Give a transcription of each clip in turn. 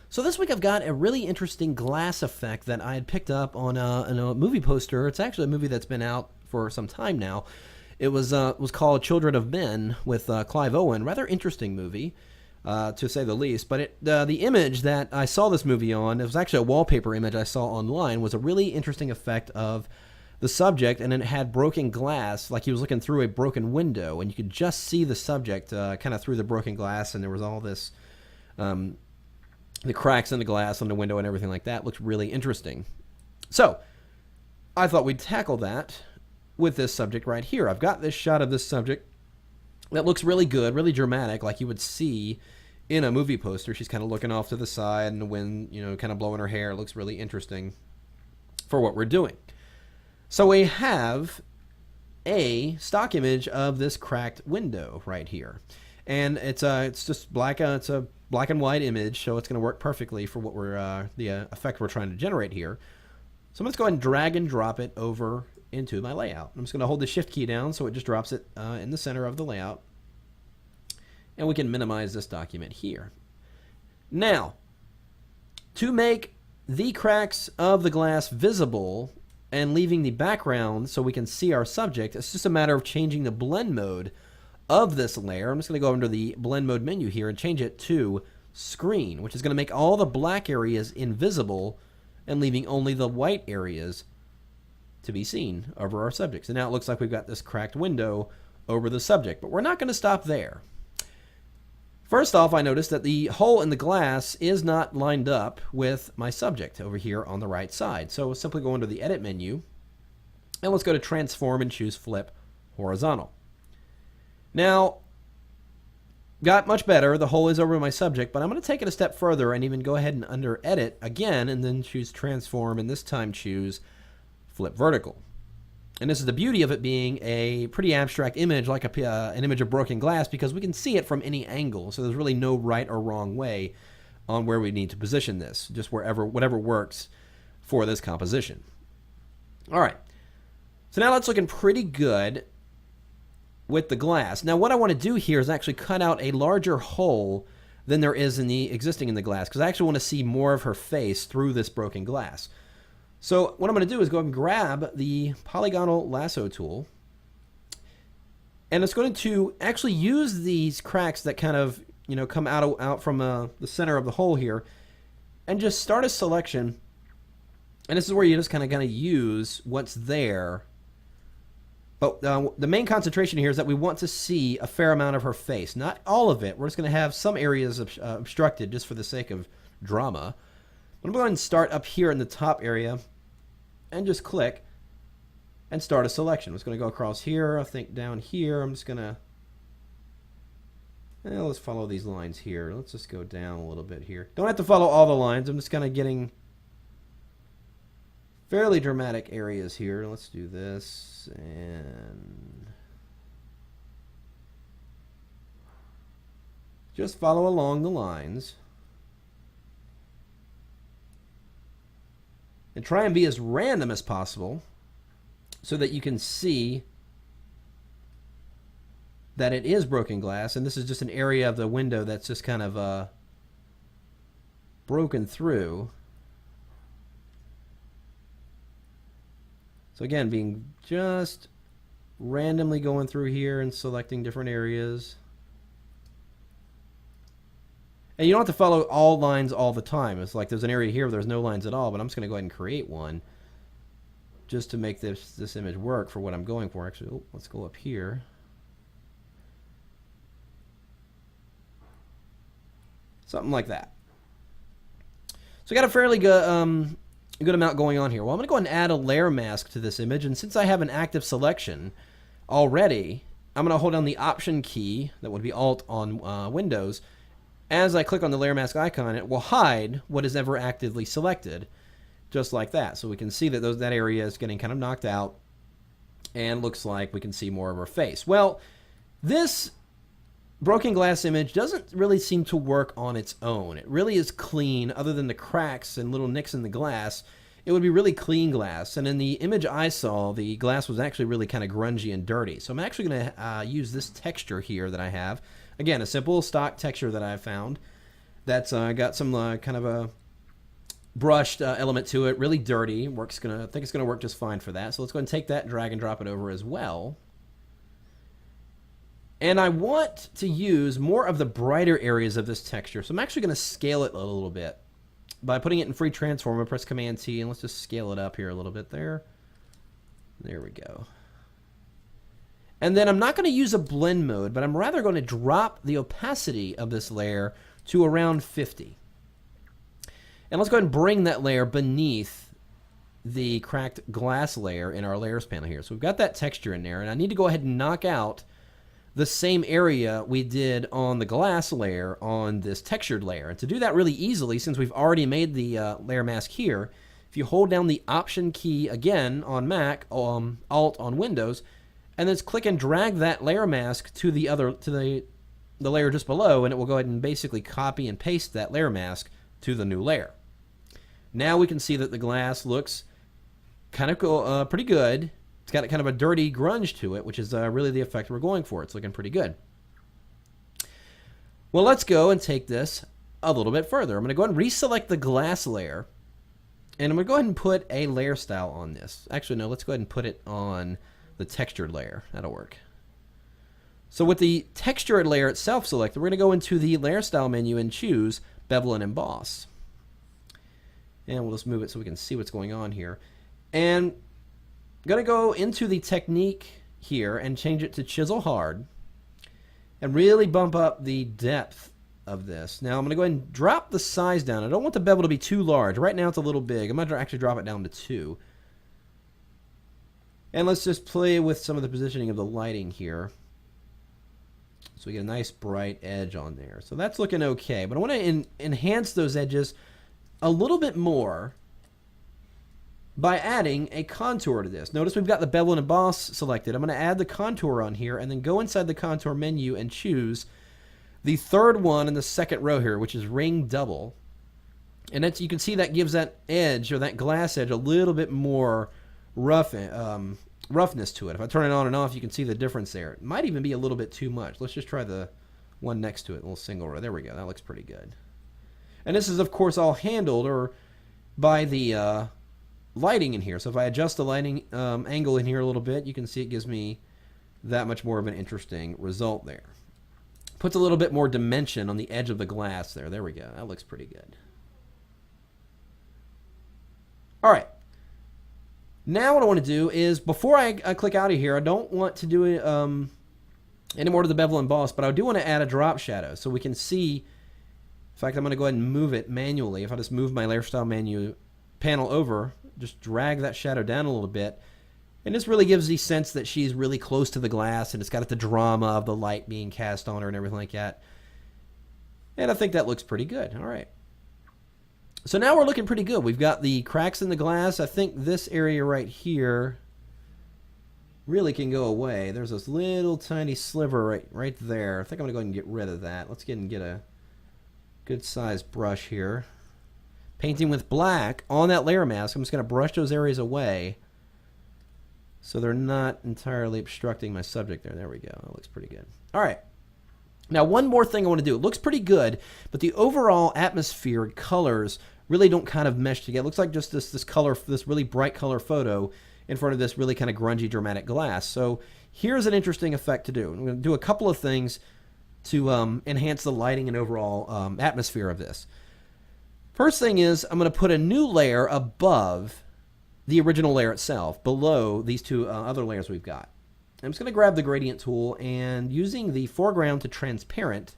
So this week I've got a really interesting glass effect that I had picked up on a movie poster. It's actually a movie that's been out for some time now. It was called Children of Men with Clive Owen. Rather interesting movie, to say the least. But the image that I saw this movie on, it was actually a wallpaper image I saw online, was a really interesting effect of the subject, and it had broken glass, like he was looking through a broken window, and you could just see the subject kind of through the broken glass, and there was all this, the cracks in the glass on the window and everything like that. Looked really interesting. So I thought we'd tackle that with this subject right here. I've got this shot of this subject that looks really good, really dramatic, like you would see in a movie poster. She's kind of looking off to the side, and the wind, kind of blowing her hair. It looks really interesting for what we're doing. So we have a stock image of this cracked window right here, and it's just black. It's a black and white image, so it's going to work perfectly for what we're the effect we're trying to generate here. So I'm going to go ahead and drag and drop it over into my layout. I'm just going to hold the Shift key down so it just drops it in the center of the layout, and we can minimize this document here. Now, to make the cracks of the glass visible and leaving the background so we can see our subject, it's just a matter of changing the blend mode of this layer. I'm just going to go under the blend mode menu here and change it to screen, which is going to make all the black areas invisible and leaving only the white areas to be seen over our subject. So now it looks like we've got this cracked window over the subject, but we're not going to stop there. First off, I noticed that the hole in the glass is not lined up with my subject over here on the right side. So we'll simply go under the Edit menu, and let's go to Transform and choose Flip Horizontal. Now, got much better. The hole is over my subject, but I'm going to take it a step further and even go ahead and under Edit again, and then choose Transform, and this time choose Flip Vertical. And this is the beauty of it being a pretty abstract image, like an image of broken glass, because we can see it from any angle. So there's really no right or wrong way on where we need to position this, just whatever works for this composition. All right. So now that's looking pretty good with the glass. Now what I want to do here is actually cut out a larger hole than there is in the existing in the glass, because I actually want to see more of her face through this broken glass. So what I'm going to do is go and grab the polygonal lasso tool, and it's going to actually use these cracks that kind of come out from the center of the hole here, and just start a selection. And this is where you just kind of use what's there. But the main concentration here is that we want to see a fair amount of her face, not all of it. We're just going to have some areas obstructed just for the sake of drama. I'm going to go ahead and start up here in the top area and just click and start a selection. I'm just going to go across here, I think down here. I'm just going to, let's follow these lines here. Let's just go down a little bit here. Don't have to follow all the lines. I'm just kind of getting fairly dramatic areas here. Let's do this, and just follow along the lines. And try and be as random as possible so that you can see that it is broken glass, and this is just an area of the window that's just kind of broken through. So again, being just randomly going through here and selecting different areas. And you don't have to follow all lines all the time. It's like there's an area here where there's no lines at all, but I'm just going to go ahead and create one just to make this image work for what I'm going for. Actually, let's go up here. Something like that. So we got a fairly good, good amount going on here. Well, I'm going to go ahead and add a layer mask to this image, and since I have an active selection already, I'm going to hold down the Option key, that would be Alt on Windows. As I click on the layer mask icon, it will hide what is ever actively selected, just like that. So we can see that that area is getting kind of knocked out, and looks like we can see more of her face. Well, this broken glass image doesn't really seem to work on its own. It really is clean, other than the cracks and little nicks in the glass. It would be really clean glass, and in the image I saw, the glass was actually really kind of grungy and dirty. So I'm actually going to use this texture here that I have. Again, a simple stock texture that I found. That's got some kind of a brushed element to it, really dirty. I think it's gonna work just fine for that. So let's go ahead and take that, drag and drop it over as well. And I want to use more of the brighter areas of this texture. So I'm actually going to scale it a little bit by putting it in free transform. I'll press Command T and let's just scale it up here a little bit there. There we go. And then I'm not going to use a blend mode, but I'm rather going to drop the opacity of this layer to around 50. And let's go ahead and bring that layer beneath the cracked glass layer in our layers panel here. So we've got that texture in there, and I need to go ahead and knock out the same area we did on the glass layer on this textured layer. And to do that really easily, since we've already made the layer mask here, if you hold down the Option key again on Mac, Alt on Windows, and then click and drag that layer mask to the layer just below, and it will go ahead and basically copy and paste that layer mask to the new layer. Now we can see that the glass looks kind of pretty good. It's got kind of a dirty grunge to it, which is really the effect we're going for. It's looking pretty good. Well, let's go and take this a little bit further. I'm going to go ahead and reselect the glass layer, and I'm going to go ahead and put a layer style on this. Actually, no, let's go ahead and put it on the textured layer. That'll work. So with the textured layer itself selected, we're going to go into the layer style menu and choose bevel and emboss. And we'll just move it so we can see what's going on here. And I'm going to go into the technique here and change it to chisel hard and really bump up the depth of this. Now I'm going to go ahead and drop the size down. I don't want the bevel to be too large. Right now it's a little big. I'm going to actually drop it down to 2. And let's just play with some of the positioning of the lighting here. So we get a nice bright edge on there. So that's looking okay. But I want to enhance those edges a little bit more by adding a contour to this. Notice we've got the bevel and emboss selected. I'm going to add the contour on here and then go inside the contour menu and choose the third one in the second row here, which is ring double. And that's, you can see that gives that edge, or that glass edge, a little bit more roughness to it. If I turn it on and off, you can see the difference there. It might even be a little bit too much. Let's just try the one next to it, a little single row. There we go. That looks pretty good. And this is, of course, all handled by the lighting in here. So if I adjust the lighting angle in here a little bit, you can see it gives me that much more of an interesting result there. Puts a little bit more dimension on the edge of the glass there. There we go. That looks pretty good. All right. Now what I want to do is, before I click out of here, I don't want to do any more to the bevel and emboss, but I do want to add a drop shadow so we can see. In fact, I'm going to go ahead and move it manually. If I just move my layer style menu panel over, just drag that shadow down a little bit, and this really gives the sense that she's really close to the glass, and it's got the drama of the light being cast on her and everything like that. And I think that looks pretty good. All right. So now we're looking pretty good. We've got the cracks in the glass. I think this area right here really can go away. There's this little tiny sliver right there. I think I'm going to go ahead and get rid of that. Let's get a good sized brush here. Painting with black on that layer mask. I'm just going to brush those areas away so they're not entirely obstructing my subject there. There we go. That looks pretty good. All right. Now, one more thing I want to do. It looks pretty good, but the overall atmosphere and colors really don't kind of mesh together. It looks like just this color, this really bright color photo in front of this really kind of grungy, dramatic glass. So here's an interesting effect to do. I'm going to do a couple of things to enhance the lighting and overall atmosphere of this. First thing is, I'm going to put a new layer above the original layer itself, below these two other layers we've got. I'm just going to grab the gradient tool, and using the foreground to transparent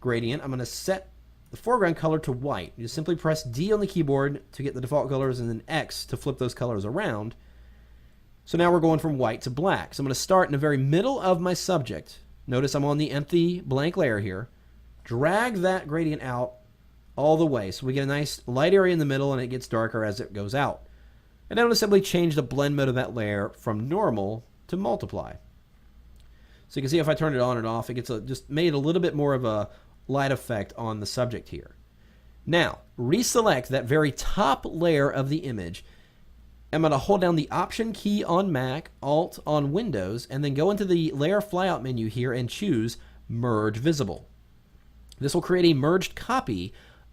gradient, I'm going to set the foreground color to white. You just simply press D on the keyboard to get the default colors, and then X to flip those colors around. So now we're going from white to black. So I'm going to start in the very middle of my subject. Notice I'm on the empty blank layer here. Drag that gradient out all the way, so we get a nice light area in the middle, and it gets darker as it goes out. And then I'm going to simply change the blend mode of that layer from normal to multiply. So you can see if I turn it on and off, it gets just made a little bit more of a light effect on the subject here. Now, reselect that very top layer of the image. I'm going to hold down the Option key on Mac, Alt on Windows, and then go into the Layer Flyout menu here and choose Merge Visible. This will create a merged copy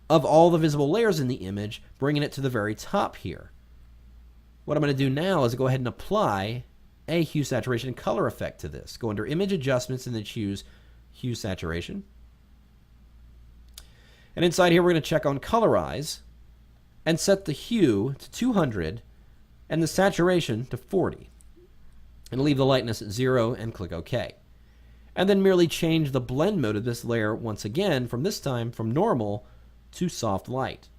of all the visible layers in the image, bringing it to the very top here. What I'm going to do now is go ahead and apply a hue, saturation, and color effect to this. Go under Image Adjustments and then choose Hue, Saturation. And inside here, we're going to check on Colorize and set the hue to 200 and the saturation to 40. And leave the lightness at 0 and click OK. And then merely change the blend mode of this layer once again, from this time from normal to soft light.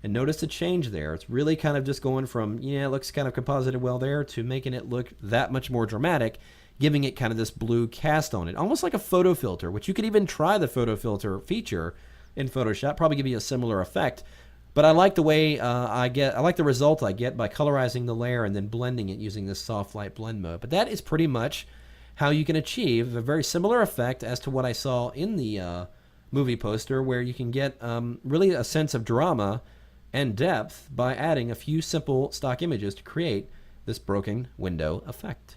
And notice the change there. It's really kind of just going from, yeah, it looks kind of composited well there, to making it look that much more dramatic, giving it kind of this blue cast on it, almost like a photo filter, which you could even try the photo filter feature in Photoshop, probably give you a similar effect. But I like the way I like the result I get by colorizing the layer and then blending it using this soft light blend mode. But that is pretty much how you can achieve a very similar effect as to what I saw in the movie poster, where you can get really a sense of drama and depth by adding a few simple stock images to create this broken window effect.